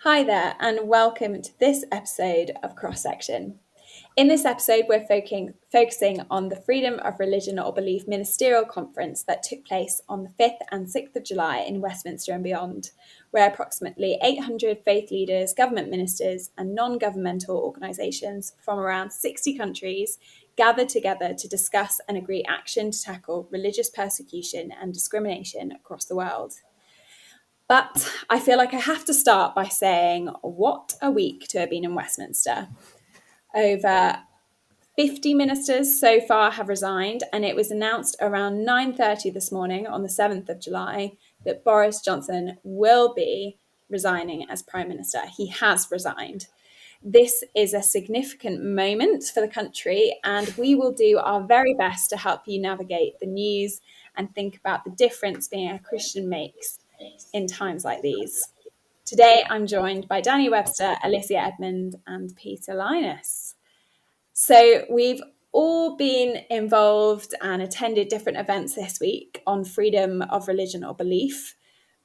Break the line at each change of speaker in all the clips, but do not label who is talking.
Hi there, and welcome to this episode of Cross-section. In this episode, we're focusing on the Freedom of Religion or Belief Ministerial Conference that took place on the 5th and 6th of July in Westminster and beyond, where approximately 800 faith leaders, government ministers, and non-governmental organisations from around 60 countries gathered together to discuss and agree action to tackle religious persecution and discrimination across the world. But I feel like I have to start by saying what a week to have been in Westminster. Over 50 ministers so far have resigned, and it was announced around 9:30 this morning on the 7th of July that Boris Johnson will be resigning as Prime Minister. He has resigned. This is a significant moment for the country, and we will do our very best to help you navigate the news and think about the difference being a Christian makes in times like these. Today, I'm joined by Danny Webster, Alicia Edmond, and Peter Linus. So we've all been involved and attended different events this week on freedom of religion or belief.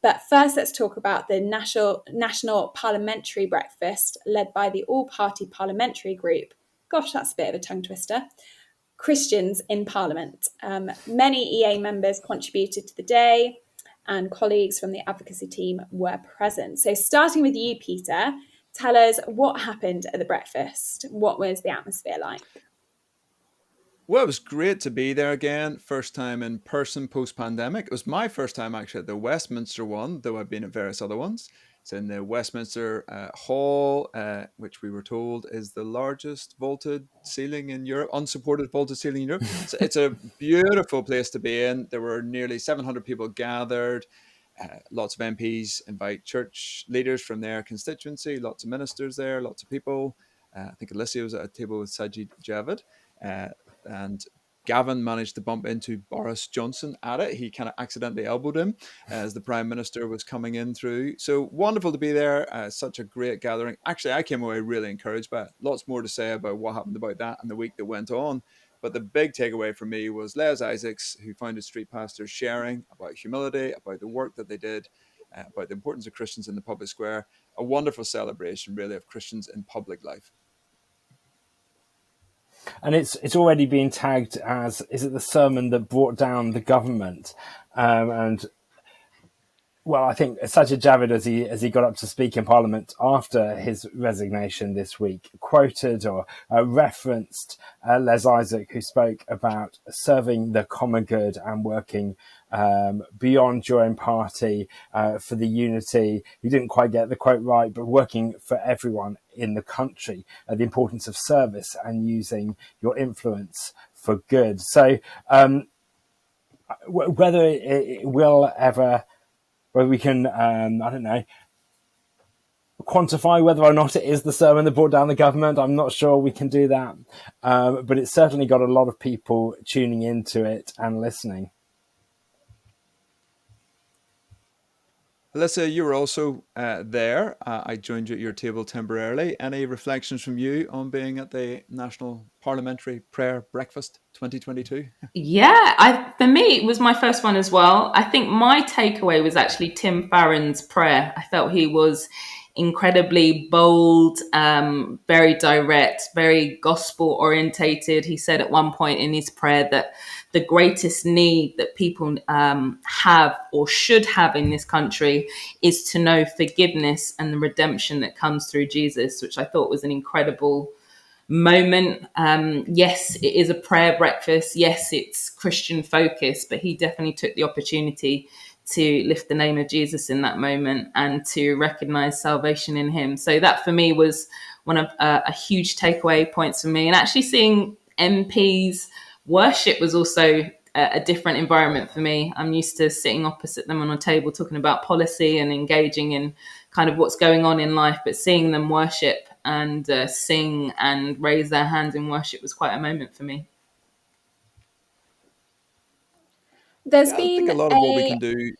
But first, let's talk about the National Parliamentary breakfast led by the all-party parliamentary group. Gosh, that's a bit of a tongue twister. Christians in Parliament. Many EA members contributed to the day, and colleagues from the advocacy team were present. So starting with you, Peter, tell us what happened at the breakfast. What was the atmosphere like?
Well, it was great to be there again. First time in person post-pandemic. It was my first time actually at the Westminster one, though I've been at various other ones. It's in the Westminster Hall, which we were told is the largest vaulted ceiling in Europe, unsupported vaulted ceiling in Europe. So it's a beautiful place to be in. There were nearly 700 people gathered. Lots of MPs invite church leaders from their constituency, lots of ministers there, lots of people. I think Alicia was at a table with Sajid Javid. And Gavin managed to bump into Boris Johnson at it. He kind of accidentally elbowed him as the Prime Minister was coming in through. So wonderful to be there. Such a great gathering. Actually, I came away really encouraged by it. Lots more to say about what happened about that and the week that went on. But the big takeaway for me was Les Isaacs, who founded Street Pastors, sharing about humility, about the work that they did, about the importance of Christians in the public square. A wonderful celebration, really, of Christians in public life.
And it's already been tagged as, is it the sermon that brought down the government? And well, I think Sajid Javid, as he got up to speak in Parliament after his resignation this week, quoted or referenced Les Isaac, who spoke about serving the common good and working beyond your own party for the unity. He didn't quite get the quote right, but working for everyone in the country, the importance of service and using your influence for good. So whether it will ever, whether we can, I don't know, quantify whether or not it is the sermon that brought down the government. I'm not sure we can do that. But it's certainly got a lot of people tuning into it and listening.
Alyssa, you were also there. I joined you at your table temporarily. Any reflections from you on being at the National Parliamentary Prayer Breakfast 2022?
Yeah, for me, it was my first one as well. I think my takeaway was actually Tim Farron's prayer. I felt he was incredibly bold, very direct, very gospel orientated. He said at one point in his prayer that the greatest need that people have or should have in this country is to know forgiveness and the redemption that comes through Jesus, which I thought was an incredible moment. Yes, it is a prayer breakfast. Yes, it's Christian focused, but he definitely took the opportunity to lift the name of Jesus in that moment and to recognize salvation in him. So that for me was one of a huge takeaway points for me. And actually seeing MPs worship was also a different environment for me. I'm used to sitting opposite them on a table talking about policy and engaging in kind of what's going on in life, but seeing them worship and sing and raise their hands in worship was quite a moment for me.
There's
Yeah, I
been
think a lot of what we can do,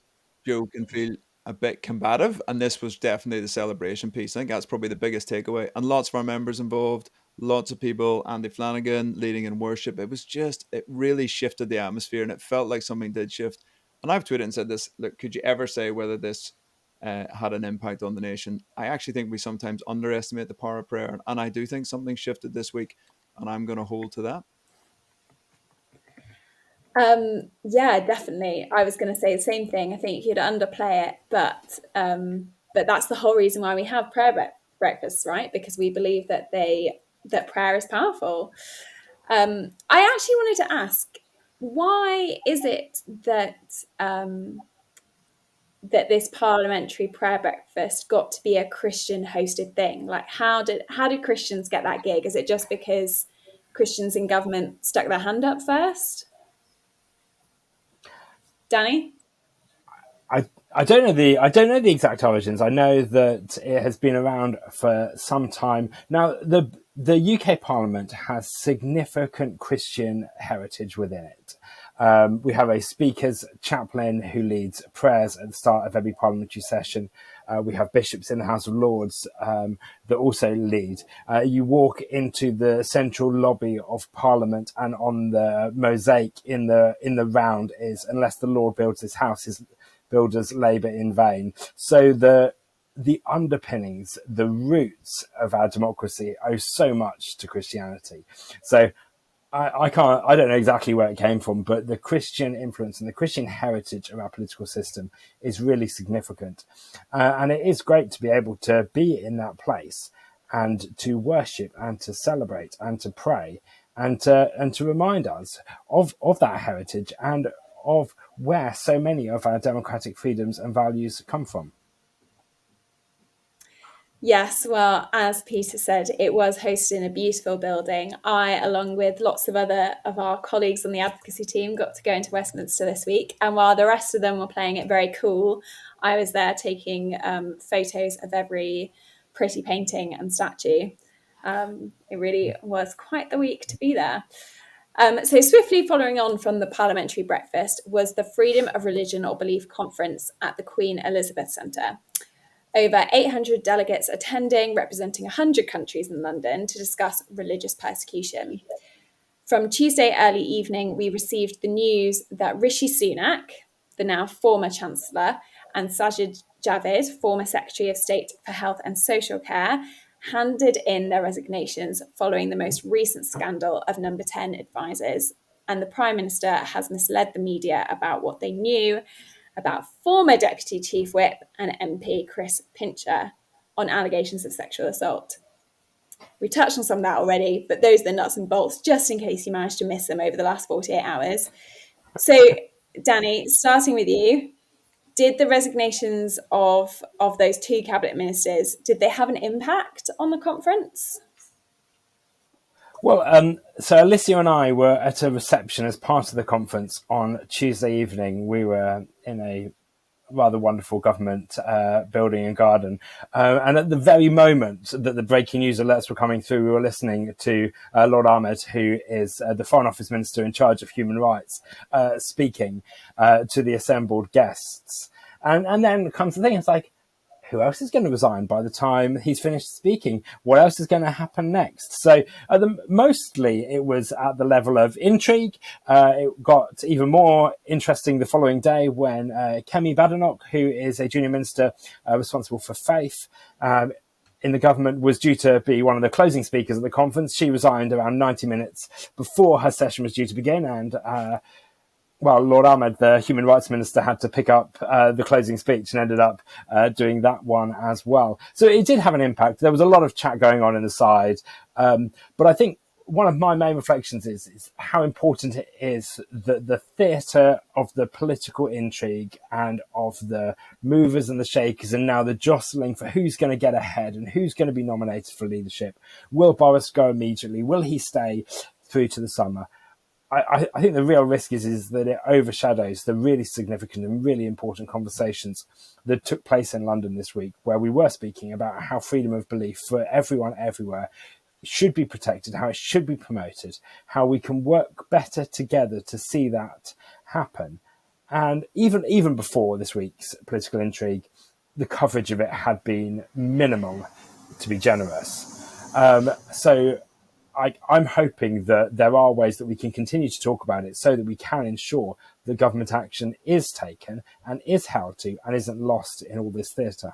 Joe, can feel a bit combative, and this was definitely the celebration piece. I think that's probably the biggest takeaway. And lots of our members involved, lots of people, Andy Flanagan leading in worship. It really shifted the atmosphere, and it felt like something did shift. And I've tweeted and said this, look, could you ever say whether this had an impact on the nation. I actually think we sometimes underestimate the power of prayer, and I do think something shifted this week, and I'm going to hold to that.
Yeah, definitely. I was going to say the same thing. I think you'd underplay it, but that's the whole reason why we have prayer breakfasts, right? Because we believe that prayer is powerful. I actually wanted to ask, why is it that that this parliamentary prayer breakfast got to be a Christian hosted thing? Like, how did Christians get that gig? Is it just because Christians in government stuck their hand up first? Danny?
I don't know the exact origins. I know that it has been around for some time now. The UK Parliament has significant Christian heritage within it. We have a Speaker's chaplain who leads prayers at the start of every parliamentary session. We have bishops in the House of Lords that also lead. You walk into the central lobby of Parliament, and on the mosaic in the round is, unless the Lord builds his house, his builders labour in vain. So the underpinnings, the roots of our democracy owe so much to Christianity. So I don't know exactly where it came from, but the Christian influence and the Christian heritage of our political system is really significant. And it is great to be able to be in that place and to worship and to celebrate and to pray and to remind us of that heritage and of where so many of our democratic freedoms and values come from.
Yes, well, as Peter said, it was hosted in a beautiful building. I, along with lots of other of our colleagues on the advocacy team, got to go into Westminster this week. And while the rest of them were playing it very cool, I was there taking photos of every pretty painting and statue. It really was quite the week to be there. So swiftly following on from the parliamentary breakfast was the Freedom of Religion or Belief Conference at the Queen Elizabeth Centre. Over 800 delegates attending, representing 100 countries in London, to discuss religious persecution. From Tuesday early evening, we received the news that Rishi Sunak, the now former Chancellor, and Sajid Javid, former Secretary of State for Health and Social Care, handed in their resignations following the most recent scandal of Number 10 advisors. And the Prime Minister has misled the media about what they knew about former Deputy Chief Whip and MP Chris Pincher on allegations of sexual assault. We touched on some of that already, but those are the nuts and bolts, just in case you managed to miss them over the last 48 hours. So, Danny, starting with you, did the resignations of those two cabinet ministers, did they have an impact on the conference?
Well, so Alicia and I were at a reception as part of the conference on Tuesday evening. We were in a rather wonderful government building and garden. And at the very moment that the breaking news alerts were coming through, we were listening to Lord Ahmed, who is the Foreign Office Minister in charge of human rights, speaking to the assembled guests. And then comes the thing, it's like, who else is going to resign by the time he's finished speaking? What else is going to happen next? So mostly it was at the level of intrigue. It got even more interesting the following day when Kemi Badenoch, who is a junior minister responsible for faith in the government, was due to be one of the closing speakers at the conference. She resigned around 90 minutes before her session was due to begin, and Lord Ahmed, the Human Rights Minister, had to pick up the closing speech and ended up doing that one as well. So it did have an impact. There was a lot of chat going on in the side. But I think one of my main reflections is how important it is that the theatre of the political intrigue and of the movers and the shakers, and now the jostling for who's going to get ahead and who's going to be nominated for leadership. Will Boris go immediately? Will he stay through to the summer? I think the real risk is that it overshadows the really significant and really important conversations that took place in London this week, where we were speaking about how freedom of belief for everyone everywhere should be protected, how it should be promoted, how we can work better together to see that happen. And even before this week's political intrigue, the coverage of it had been minimal, to be generous. So I'm hoping that there are ways that we can continue to talk about it so that we can ensure that government action is taken and is held to and isn't lost in all this theatre.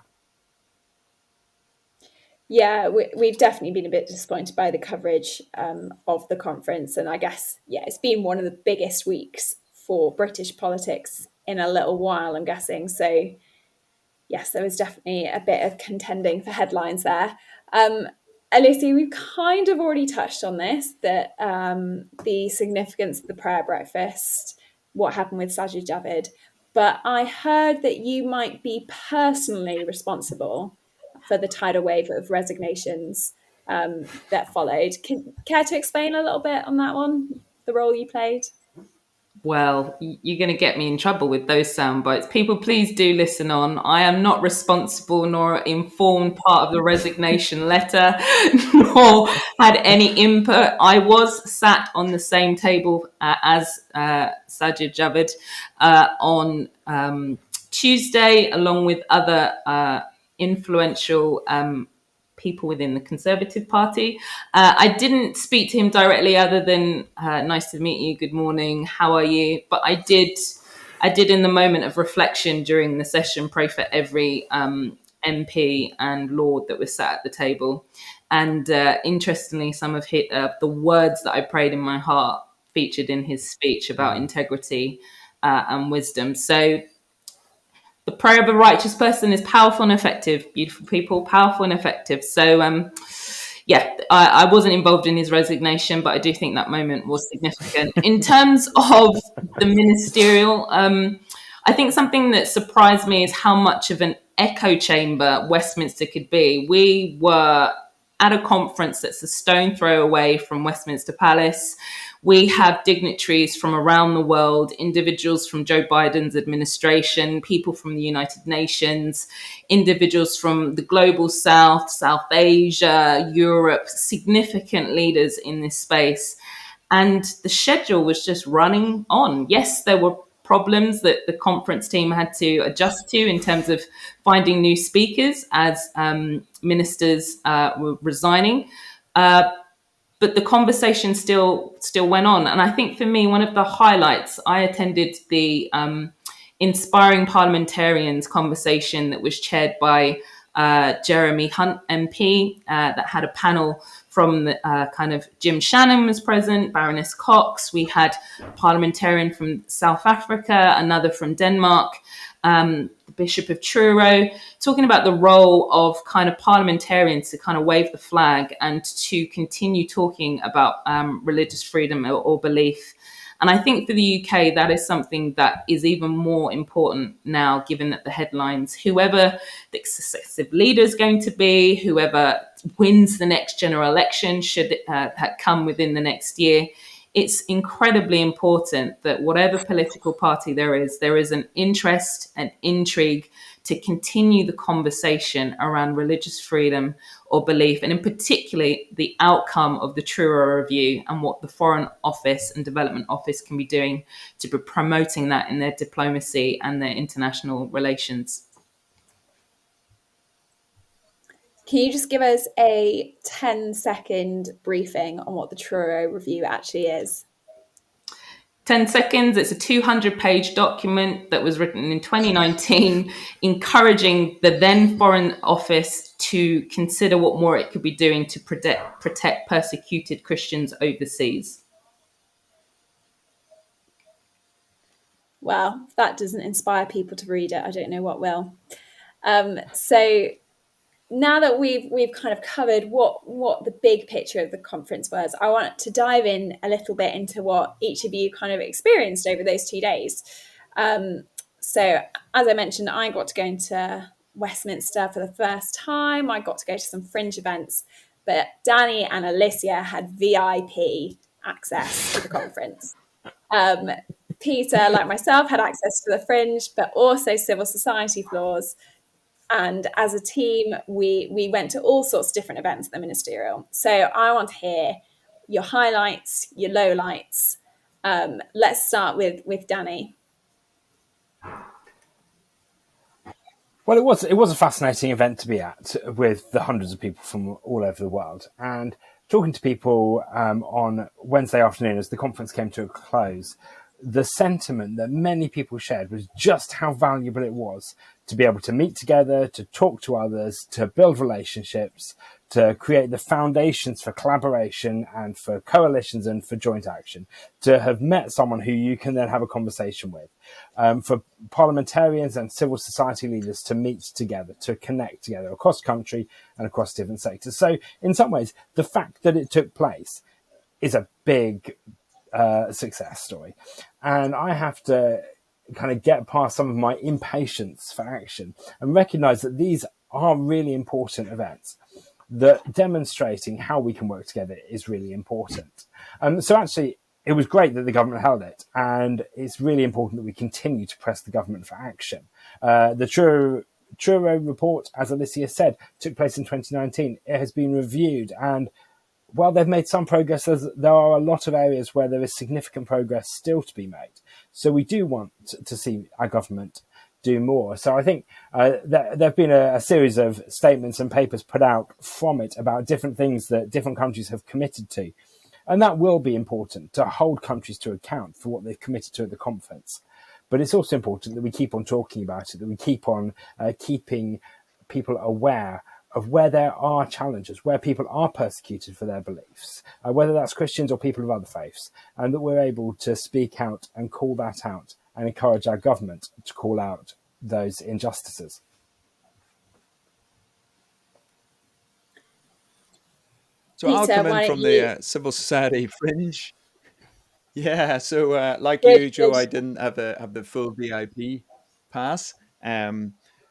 Yeah, we've definitely been a bit disappointed by the coverage of the conference. And I guess, it's been one of the biggest weeks for British politics in a little while, I'm guessing. So, yes, there was definitely a bit of contending for headlines there. Alicia, we've kind of already touched on this, that the significance of the prayer breakfast, what happened with Sajid Javid. But I heard that you might be personally responsible for the tidal wave of resignations that followed. Care to explain a little bit on that one, the role you played?
Well, you're going to get me in trouble with those sound bites. People, please do listen on. I am not responsible nor informed part of the resignation letter, nor had any input. I was sat on the same table as Sajid Javid on Tuesday, along with other influential people within the Conservative Party. I didn't speak to him directly other than nice to meet you, good morning, how are you? But I did in the moment of reflection during the session pray for every MP and Lord that was sat at the table. And interestingly, some of the words that I prayed in my heart featured in his speech about integrity and wisdom. So the prayer of a righteous person is powerful and effective. Beautiful people, powerful and effective. So, I wasn't involved in his resignation, but I do think that moment was significant. In terms of the ministerial, I think something that surprised me is how much of an echo chamber Westminster could be. We were at a conference that's a stone throw away from Westminster Palace. We have dignitaries from around the world, individuals from Joe Biden's administration, people from the United Nations, individuals from the global south, South Asia, Europe, significant leaders in this space. And the schedule was just running on. Yes, there were problems that the conference team had to adjust to in terms of finding new speakers as ministers were resigning. But the conversation still went on. And I think for me, one of the highlights, I attended the Inspiring Parliamentarians conversation that was chaired by Jeremy Hunt MP, that had a panel from the kind of Jim Shannon was present, Baroness Cox. We had a parliamentarian from South Africa, another from Denmark, the Bishop of Truro, talking about the role of kind of parliamentarians to kind of wave the flag and to continue talking about religious freedom or belief. And I think for the UK, that is something that is even more important now, given that the headlines, whoever the successive leader is going to be, whoever wins the next general election, should come within the next year, it's incredibly important that whatever political party there is an interest and intrigue to continue the conversation around religious freedom or belief, and in particular, the outcome of the Truro Review and what the Foreign Office and Development Office can be doing to be promoting that in their diplomacy and their international relations.
Can you just give us a 10-second briefing on what the Truro Review actually is?
10 seconds. It's a 200-page document that was written in 2019, encouraging the then Foreign Office to consider what more it could be doing to protect persecuted Christians overseas.
Well, if that doesn't inspire people to read it, I don't know what will. So now that we've kind of covered what the big picture of the conference was, I want to dive in a little bit into what each of you kind of experienced over those 2 days. So as I mentioned, I got to go into Westminster for the first time. I got to go to some fringe events, but Danny and Alicia had VIP access to the conference. Peter, like myself, had access to the fringe, but also civil society floors. And as a team, we went to all sorts of different events at the ministerial. So I want to hear your highlights, your lowlights. Let's start with Danny.
Well, it was a fascinating event to be at, with the hundreds of people from all over the world. And talking to people on Wednesday afternoon as the conference came to a close, the sentiment that many people shared was just how valuable it was to be able to meet together, to talk to others, to build relationships, to create the foundations for collaboration and for coalitions and for joint action, to have met someone who you can then have a conversation with, for parliamentarians and civil society leaders to meet together, to connect together across country and across different sectors. So in some ways, the fact that it took place is a big success story. And I have to kind of get past some of my impatience for action and recognize that these are really important events, that demonstrating how we can work together is really important. So actually, it was great that the government held it, and it's really important that we continue to press the government for action. The Truro report, as Alicia said, took place in 2019. It has been reviewed, and while they've made some progress, there are a lot of areas where there is significant progress still to be made. So we do want to see our government do more. So I think there have been a series of statements and papers put out from it about different things that different countries have committed to. And that will be important, to hold countries to account for what they've committed to at the conference. But it's also important that we keep on talking about it, that we keep on keeping people aware of where there are challenges, where people are persecuted for their beliefs, whether that's Christians or people of other faiths, and that we're able to speak out and call that out and encourage our government to call out those injustices.
So I'll
Peter,
come
why
in
don't
from
you?
the civil society fringe. Yeah, so like
Good,
you, Joe,
good.
I didn't have the full VIP pass,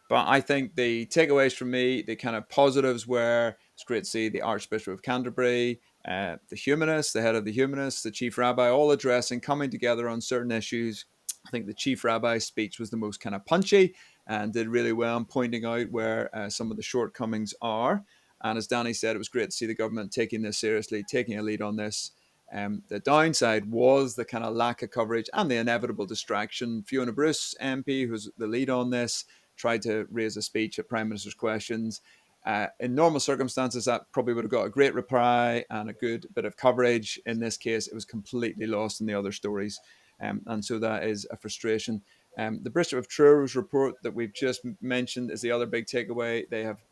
but I think the takeaways from me, the kind of positives were it's great to see the Archbishop of Canterbury, the humanists, the head of the humanists, the chief rabbi, all addressing, coming together on certain issues. I think the chief rabbi's speech was the most kind of punchy and did really well in pointing out where some of the shortcomings are. And as Danny said, it was great to see the government taking this seriously, taking a lead on this. The downside was the kind of lack of coverage and the inevitable distraction. Fiona Bruce, MP, who's the lead on this, tried to raise a speech at Prime Minister's questions. In normal circumstances, that probably would have got a great reply and a good bit of coverage. In this case, it was completely lost in the other stories. And so that is a frustration. The Bishop of Truro's report that we've just mentioned is the other big takeaway. They have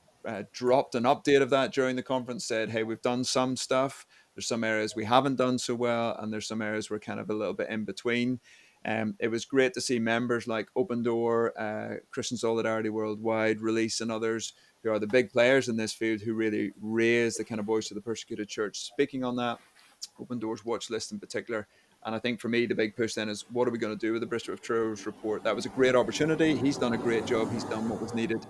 dropped an update of that during the conference, said, hey, we've done some stuff. There's some areas we haven't done so well, and there's some areas we're kind of a little bit in between. It was great to see members like Open Door, Christian Solidarity Worldwide, Release, and others who are the big players in this field who really raise the kind of voice of the persecuted church, speaking on that. Open Doors watch list in particular. And I think for me, the big push then is what are we going to do with the Bishop of Truro's report? That was a great opportunity. He's done a great job. He's done what was needed.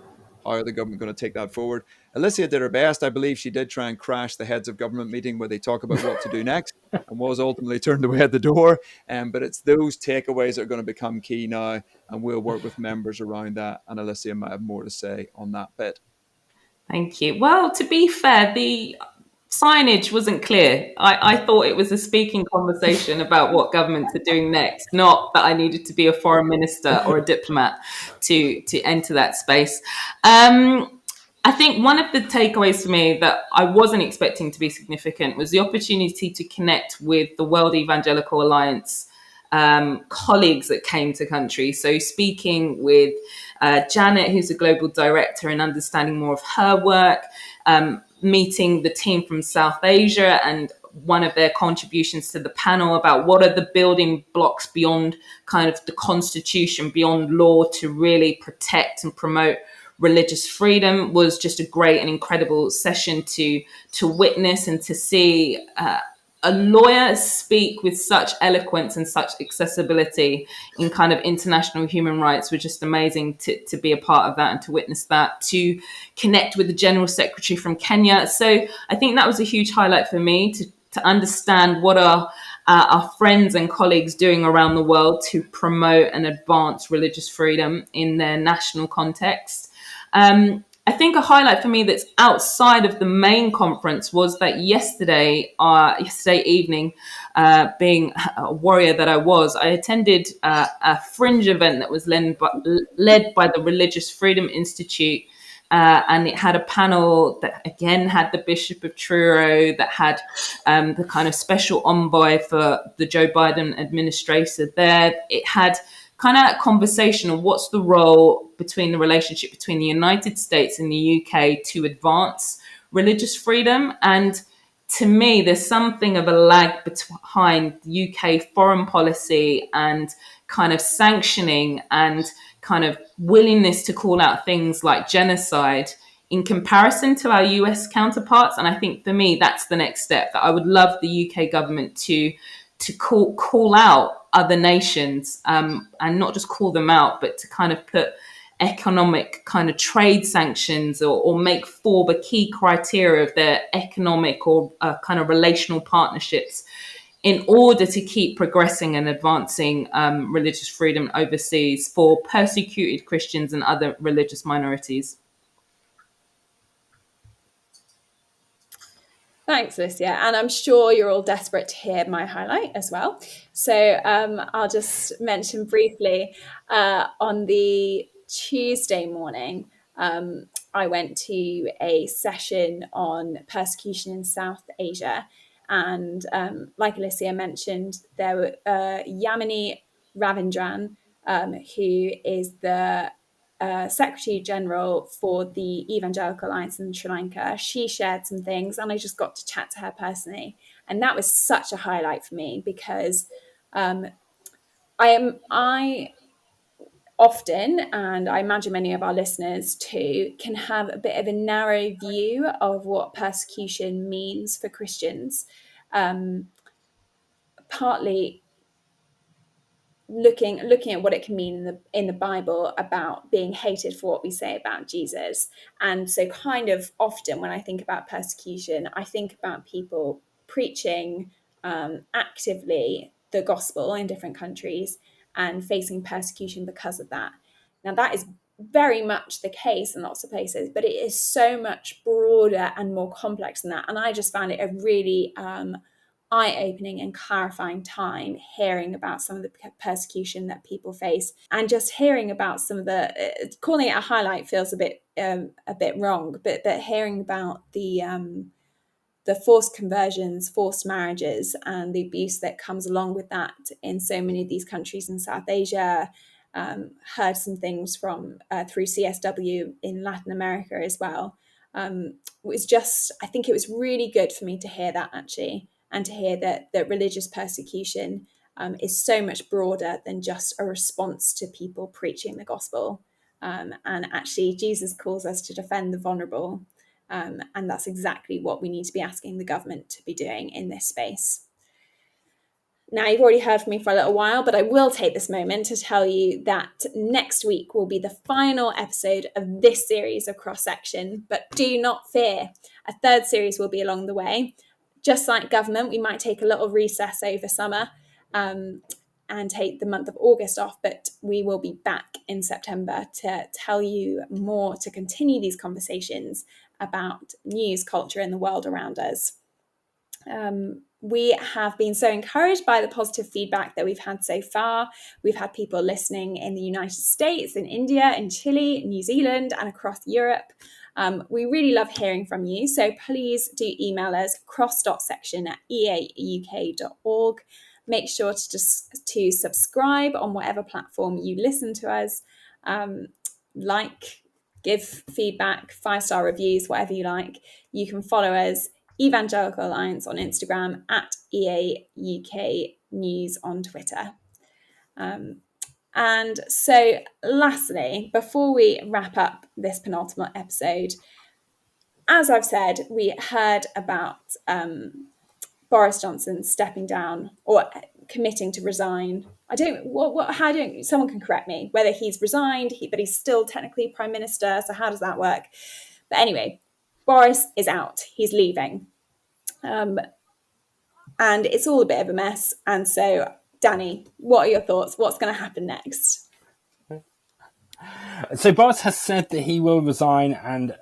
How are the government going to take that forward? Alicia did her best. I believe she did try and crash the heads of government meeting where they talk about what to do next and was ultimately turned away at the door. But it's those takeaways that are going to become key now. And we'll work with members around that. And Alicia might have more to say on that bit.
Thank you. Well, to be fair, the signage wasn't clear. I thought it was a speaking conversation about what governments are doing next, not that I needed to be a foreign minister or a diplomat to enter that space. I think one of the takeaways for me that I wasn't expecting to be significant was the opportunity to connect with the World Evangelical Alliance colleagues that came to country. So speaking with Janet, who's a global director, and understanding more of her work, meeting the team from South Asia and one of their contributions to the panel about what are the building blocks beyond kind of the constitution, beyond law, to really protect and promote religious freedom was just a great and incredible session to witness and to see a lawyer speak with such eloquence and such accessibility in kind of international human rights was just amazing to be a part of that and to witness that, to connect with the General Secretary from Kenya. So I think that was a huge highlight for me to understand what are our friends and colleagues doing around the world to promote and advance religious freedom in their national context. I think a highlight for me that's outside of the main conference was that yesterday evening, being a warrior that I was, I attended a fringe event that was led by the Religious Freedom Institute and it had a panel that again had the Bishop of Truro, that had the kind of special envoy for the Joe Biden administration there. It had kind of a conversation on what's the role between the relationship between the United States and the UK to advance religious freedom. And to me, there's something of a lag behind the UK foreign policy and kind of sanctioning and kind of willingness to call out things like genocide in comparison to our US counterparts. And I think for me, that's the next step, that I would love the UK government to call out other nations, and not just call them out, but to kind of put economic kind of trade sanctions or make FoRB a key criteria of their economic or kind of relational partnerships in order to keep progressing and advancing religious freedom overseas for persecuted Christians and other religious minorities.
Thanks, Alicia. And I'm sure you're all desperate to hear my highlight as well. So I'll just mention briefly, on the Tuesday morning, I went to a session on persecution in South Asia. And like Alicia mentioned, there were Yamini Ravindran, who is the Secretary General for the Evangelical Alliance in Sri Lanka. She shared some things, and I just got to chat to her personally, and that was such a highlight for me, because I often, and I imagine many of our listeners too, can have a bit of a narrow view of what persecution means for Christians, partly looking at what it can mean in the Bible about being hated for what we say about Jesus. And so kind of often when I think about persecution, I think about people preaching actively the gospel in different countries and facing persecution because of that. Now, that is very much the case in lots of places, but it is so much broader and more complex than that. And I just found it a really eye-opening and clarifying time hearing about some of the persecution that people face, and just hearing about some of the calling it a highlight feels a bit wrong, but hearing about the forced conversions, forced marriages, and the abuse that comes along with that in so many of these countries in South Asia. Heard some things from through CSW in Latin America as well. Was just, I think it was really good for me to hear that, actually, and to hear that religious persecution is so much broader than just a response to people preaching the gospel. And actually, Jesus calls us to defend the vulnerable. And that's exactly what we need to be asking the government to be doing in this space. Now, you've already heard from me for a little while, but I will take this moment to tell you that next week will be the final episode of this series of Cross-Section. But do not fear, a third series will be along the way. Just like government, we might take a little recess over summer and take the month of August off, but we will be back in September to tell you more, to continue these conversations about news, culture, and the world around us. We have been so encouraged by the positive feedback that we've had so far. We've had people listening in the United States, in India, in Chile, New Zealand, and across Europe. We really love hearing from you, so please do email us cross.section@eauk.org. Make sure to subscribe on whatever platform you listen to us. Give feedback, 5-star reviews, whatever you like. You can follow us, Evangelical Alliance on Instagram, @EAUK News on Twitter. And so lastly, before we wrap up this penultimate episode, as I've said, we heard about Boris Johnson stepping down or committing to resign. Someone can correct me whether he's resigned, but he's still technically Prime Minister. So how does that work? But anyway, Boris is out. He's leaving. And it's all a bit of a mess. And so, Danny, what are your thoughts? What's going to happen next?
So Boris has said that he will resign and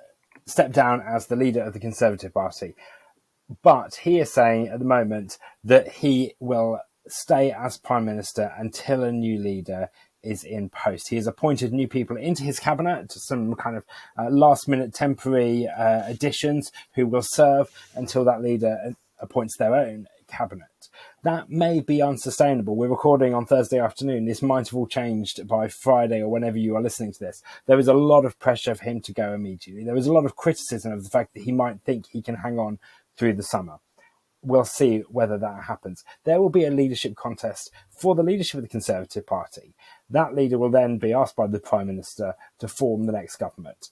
step down as the leader of the Conservative Party. But he is saying at the moment that he will stay as Prime Minister until a new leader is in post. He has appointed new people into his cabinet, some kind of last-minute temporary additions who will serve until that leader appoints their own cabinet. That may be unsustainable. We're recording on Thursday afternoon. This might have all changed by Friday or whenever you are listening to this. There is a lot of pressure for him to go immediately. There is a lot of criticism of the fact that he might think he can hang on through the summer. We'll see whether that happens. There will be a leadership contest for the leadership of the Conservative Party. That leader will then be asked by the Prime Minister to form the next government.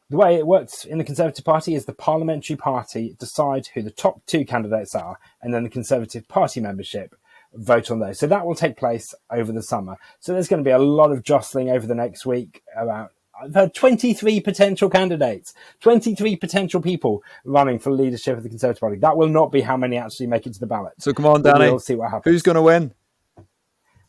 The way it works in the Conservative Party is the Parliamentary Party decide who the top two candidates are, and then the Conservative Party membership vote on those. So that will take place over the summer. So there's going to be a lot of jostling over the next week about. I've heard 23 potential candidates, 23 potential people running for leadership of the Conservative Party. That will not be how many actually make it to the ballot.
So come on, Danny.
We'll see what happens.
Who's going to win?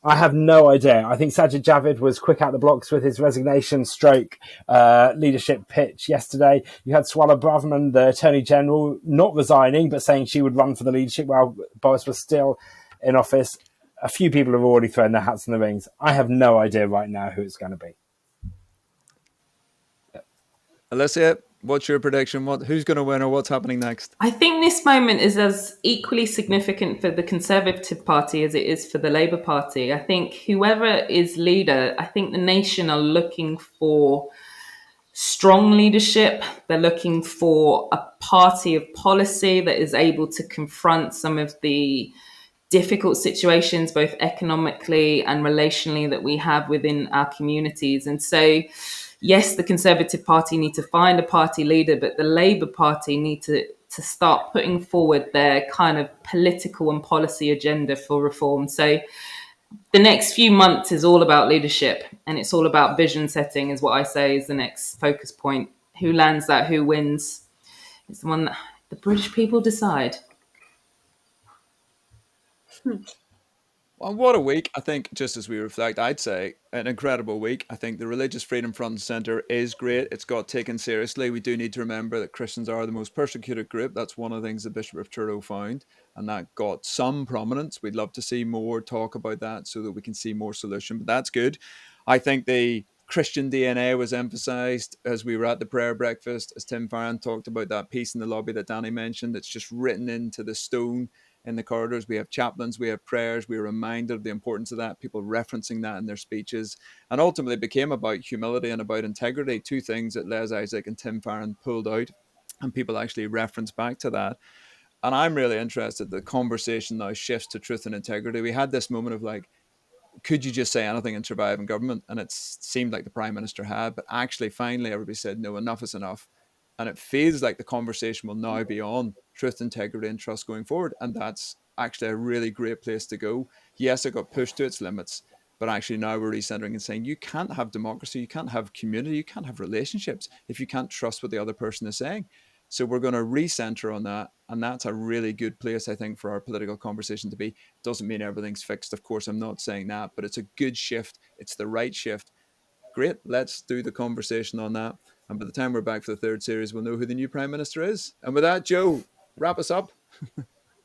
I have no idea. I think Sajid Javid was quick out the blocks with his resignation stroke leadership pitch yesterday. You had Swala Braverman, the Attorney General, not resigning, but saying she would run for the leadership while Boris was still in office. A few people have already thrown their hats in the rings. I have no idea right now who it's going to be.
Alicia, what's your prediction? Who's going to win or what's happening next?
I think this moment is as equally significant for the Conservative Party as it is for the Labour Party. I think whoever is leader, I think the nation are looking for strong leadership. They're looking for a party of policy that is able to confront some of the difficult situations, both economically and relationally, that we have within our communities. And so, yes, the Conservative Party need to find a party leader, but the Labour Party need to start putting forward their kind of political and policy agenda for reform. So the next few months is all about leadership, and it's all about vision setting, is what I say is the next focus point. Who lands that, who wins, it's the one that the British people decide.
Well, what a week. I think, just as we reflect, I'd say an incredible week. I think the Religious Freedom Front and Centre is great. It's got taken seriously. We do need to remember that Christians are the most persecuted group. That's one of the things the Bishop of Truro found, and that got some prominence. We'd love to see more talk about that so that we can see more solution, but that's good. I think the Christian DNA was emphasised as we were at the prayer breakfast, as Tim Farron talked about that piece in the lobby that Danny mentioned. It's just written into the stone in the corridors. We have chaplains, we have prayers, we are reminded of the importance of that, people referencing that in their speeches, and ultimately became about humility and about integrity, two things that Les Isaac and Tim Farron pulled out, and people actually reference back to that. And I'm really interested, the conversation now shifts to truth and integrity. We had this moment of like, could you just say anything and survive in government? And it seemed like the Prime Minister had, but actually finally everybody said, no, enough is enough. And it feels like the conversation will now be on truth, integrity, and trust going forward. And that's actually a really great place to go. Yes, it got pushed to its limits, but actually now we're recentering and saying you can't have democracy, you can't have community, you can't have relationships if you can't trust what the other person is saying. So we're going to recenter on that. And that's a really good place, I think, for our political conversation to be. Doesn't mean everything's fixed. Of course, I'm not saying that, but it's a good shift. It's the right shift. Great. Let's do the conversation on that. And by the time we're back for the third series, we'll know who the new Prime Minister is. And with that, Joe, wrap us up.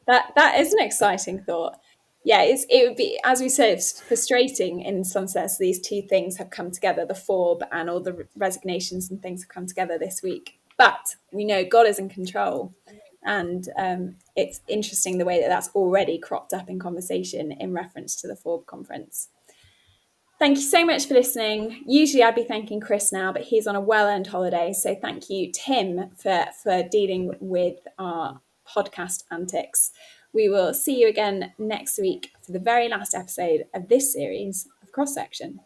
That is an exciting thought. Yeah, it would be, as we said, it's frustrating in some sense. These two things have come together, the FoRB and all the resignations and things have come together this week. But we know God is in control. And it's interesting the way that that's already cropped up in conversation in reference to the FoRB conference. Thank you so much for listening. Usually I'd be thanking Chris now, but he's on a well-earned holiday. So thank you, Tim, for dealing with our podcast antics. We will see you again next week for the very last episode of this series of Cross Section.